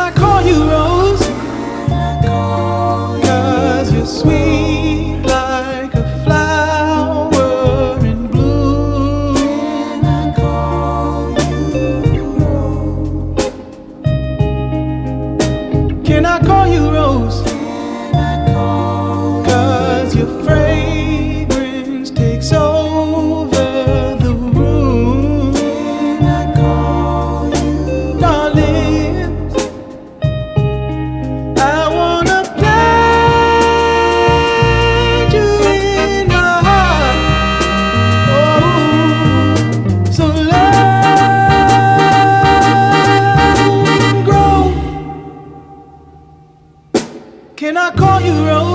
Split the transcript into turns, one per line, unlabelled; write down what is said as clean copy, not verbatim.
I call you Rose? 'Cause you're sweet like a flower in bloom.
Can I call you Rose?
Can I call you Rose?
Can I call
'Cause your fragrance takes over the room.
Can I call you
Darling, I wanna plant you in my heart. Oh, so love can grow. Can I call you Rose?